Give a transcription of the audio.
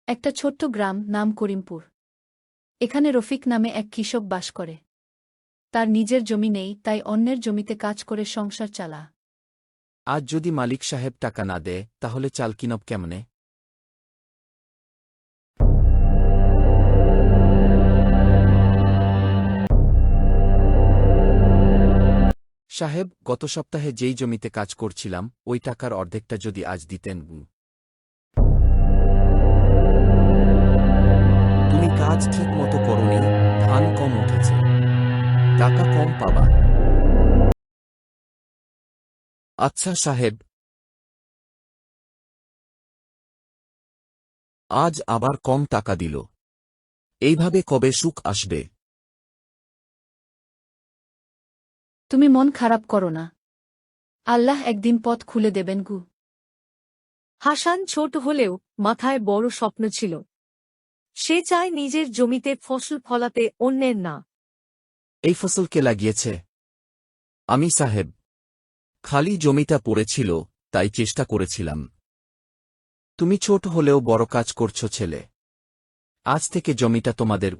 একটা ছোট্ট গ্রাম, নাম করিমপুর। এখানে রফিক নামে এক কৃষক বাস করে। তার নিজের জমি নেই, তাই অন্যের জমিতে কাজ করে সংসার চালা। আজ যদি মালিক সাহেব টাকা না দেয় তাহলে চাল কিনব কেমনে? সাহেব, গত সপ্তাহে যেই জমিতে কাজ করছিলাম ওই টাকার অর্ধেকটা যদি আজ দিতেন। তুমি কাজ ঠিক মতো করনি, ধান কম উঠেছে, টাকা কম পাবা। আচ্ছা সাহেব। আজ আবার কম টাকা দিল। এইভাবে কবে সুখ আসবে? তুমি মন খারাপ করো না, আল্লাহ একদিন পথ খুলে দেবেন গু। হাসান ছোট হলেও মাথায় বড় স্বপ্ন ছিল। সে চায় নিজের জমিতে ফসল ফলাতে, অন্যের না। এই ফসল কে লাগিয়েছে? আমি সাহেব। খালি জমিটা পড়েছিল, তাই চেষ্টা করেছিলাম। তুমি ছোট হলেও বড় কাজ করছো ছেলে। আজ থেকে জমিটা তোমাদের।